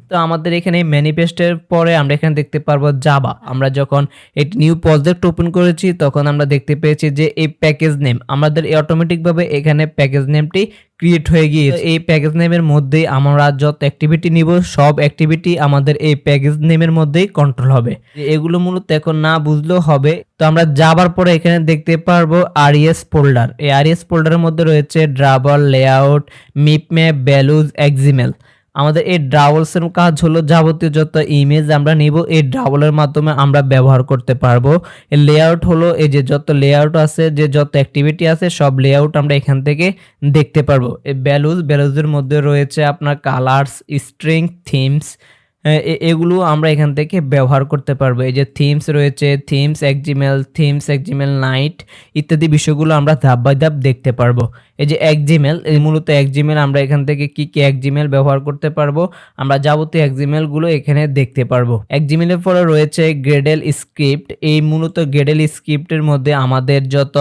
তো আমাদের এখানে ম্যানিফেস্টের পরে আমরা এখানে দেখতে পারবো জাভা। আমরা যখন একটি নিউ প্রজেক্ট ওপেন করেছি তখন আমরা দেখতে পেয়েছি যে এই প্যাকেজ নেম আমাদের অটোমেটিকভাবে এখানে প্যাকেজ নেমটি ক্রিয়েট হয়ে গিয়েছে। এই প্যাকেজ নেমের মধ্যেই আমরা যত অ্যাক্টিভিটি নিব সব অ্যাক্টিভিটি আমাদের এই প্যাকেজ নেমের মধ্যেই কন্ট্রোল হবে। এগুলো মূলত এখন না বুঝলেও হবে। তো আমরা যাবার পরে এখানে দেখতে পারবো আরইএস ফোল্ডার। এই আরইএস ফোল্ডারের মধ্যে রয়েছে ড্রাবল, লেআউট, মিপ ম্যাপ, ভ্যালুজ, এক্সিএমএল। আমাদের এই ড্রাবলসের কাজ হলো যাবতীয় যত ইমেজ আমরা নিব এই ড্রাবলের মাধ্যমে আমরা ব্যবহার করতে পারবো। এই লেআউট হলো এই যে যত লেআউট আছে, যে যত অ্যাক্টিভিটি আছে সব লেআউট আমরা এখান থেকে দেখতে পারবো। এই ভ্যালুজের মধ্যে রয়েছে আপনার কালার্স, স্ট্রিং, থিমস, এগুলো আমরা এখান থেকে ব্যবহার করতে পারবো। এই যে থিমস রয়েছে, থিমস এক্সিএমএল নাইট ইত্যাদি বিষয়গুলো আমরা ধাপ বাই ধাপ দেখতে পারবো। এই যে এক্সিএমএল, মূলত এক্সিএমএল আমরা এখান থেকে কি এক্সিএমএল ব্যবহার করতে পারবো, আমরা যাবতীয় এক্সিএমএল গুলো এখানে দেখতে পারবো। এক্সিএমএল এর পরে রয়েছে গ্রেডেল স্ক্রিপ্ট। এই মূলত গ্রেডেল স্ক্রিপ্টের মধ্যে আমাদের যত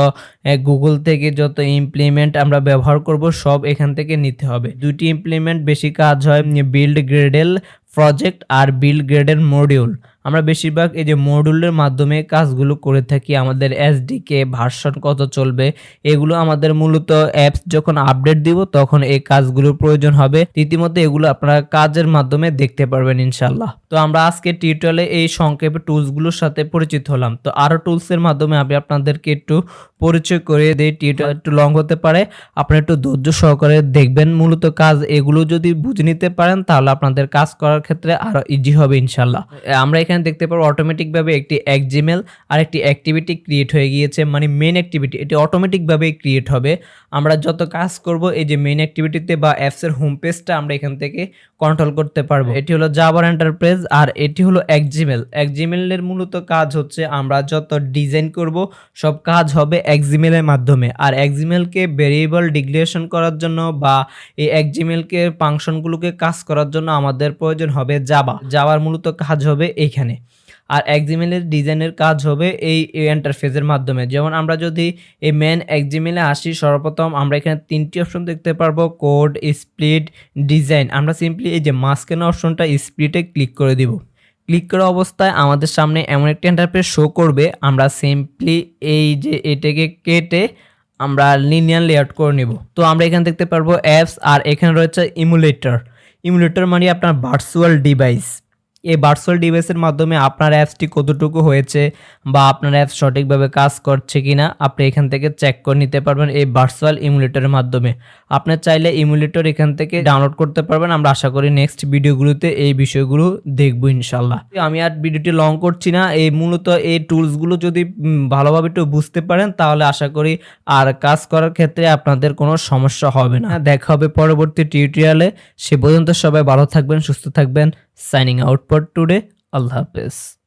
গুগল থেকে যত ইমপ্লিমেন্ট আমরা ব্যবহার করব সব এখান থেকে নিতে হবে। দুইটি ইমপ্লিমেন্ট বেশি কাজ হয়, বিল্ড গ্রেডেল প্রজেক্ট আর বিল্ড গ্রেডেল মডিউল। আমরা বেশিরভাগ এই যে মডিউলের মাধ্যমে কাজগুলো করে থাকি। আমাদের এসডিকে ভার্সন কত চলবে এগুলো আমাদের মূলত অ্যাপস যখন আপডেট দিব তখন এই কাজগুলোর প্রয়োজন হবে। রীতিমতো এগুলো আপনারা কাজের মাধ্যমে দেখতে পারবেন ইনশাল্লাহ। তো আমরা আজকে টিউটোরিয়ালে এই সংক্ষেপে টুলসগুলোর সাথে পরিচিত হলাম। তো আরো টুলসের মাধ্যমে আমি আপনাদেরকে একটু পরিচয় করিয়ে দিই। টিউটোরিয়াল একটু লং হতে পারে, আপনারা একটু ধৈর্য সহকারে দেখবেন। মূলত কাজ এগুলো যদি বুঝে নিতে পারেন তাহলে আপনাদের কাজ করার ক্ষেত্রে আরো ইজি হবে ইনশাল্লাহ। আমরা এখানে দেখতে পারবো অটোমেটিকভাবে একটি এক্সিএমএল আর একটি অ্যাক্টিভিটি ক্রিয়েট হয়ে গিয়েছে, মানে মেইন অ্যাক্টিভিটি এটি অটোমেটিকভাবে ক্রিয়েট হবে। আমরা যত কাজ করব এই যে মেইন অ্যাক্টিভিটিতে বা অ্যাপসের হোম পেজটা আমরা এখান থেকে কন্ট্রোল করতে পারবো। এটি হলো জাভা এন্টারপ্রাইজ আর এটি হলো এক্সিএমএল এর মূলত কাজ হচ্ছে আমরা যত ডিজাইন করব সব কাজ হবে এক্সিএমএল এর মাধ্যমে। আর এক্সিএমএল কে ভেরিয়েবল ডিক্লারেশন করার জন্য বা এই এক্সিএমএল কে ফাংশনগুলোকে কাজ করার জন্য আমাদের প্রয়োজন হবে জাভার মূলত কাজ হবে এইখানে। আর এক্সিএমএল এর ডিজাইনের কাজ হবে এই ইন্টারফেসের মাধ্যমে। যেমন আমরা যদি এই মেন এক্সিএমএল এ আসি, সর্বপ্রথম আমরা এখানে তিনটি অপশন দেখতে পারবো, কোড, স্প্লিট, ডিজাইন। আমরা সিম্পলি এই যে মাঝখানে অপশনটা স্প্লিটে ক্লিক করে দিব। ক্লিক করা অবস্থায় আমাদের সামনে এমন একটা ইন্টারফেস শো করবে। আমরা সিম্পলি এই যে এটাকে কেটে আমরা লিনিয়ার লেআউট করে নিব। তো আমরা এখানে দেখতে পারবো অ্যাপস আর এখানে রয়েছে ইমুলেটর মানে আপনার ভার্চুয়াল ডিভাইস। এই ভার্চুয়াল ডিভাইসের মাধ্যমে আপনার অ্যাপসটি কতটুকু হয়েছে বা আপনার অ্যাপস সঠিকভাবে কাজ করছে কিনা আপনি এখান থেকে চেক করে নিতে পারবেন এই ভার্চুয়াল ইমুলেটরের মাধ্যমে। আপনি চাইলে ইমুলেটর এখান থেকে ডাউনলোড করতে পারবেন। আমরা আশা করি নেক্সট ভিডিওগুলোতে এই বিষয়গুলো দেখবো ইনশাল্লাহ। আমি আর ভিডিওটি লং করছি না। এই মূলত এই টুলসগুলো যদি ভালোভাবে একটু বুঝতে পারেন তাহলে আশা করি আর কাজ করার ক্ষেত্রে আপনাদের কোনো সমস্যা হবে না। দেখা হবে পরবর্তী টিউটোরিয়ালে। সে পর্যন্ত সবাই ভালো থাকবেন, সুস্থ থাকবেন। Signing out for today. Allah Hafiz.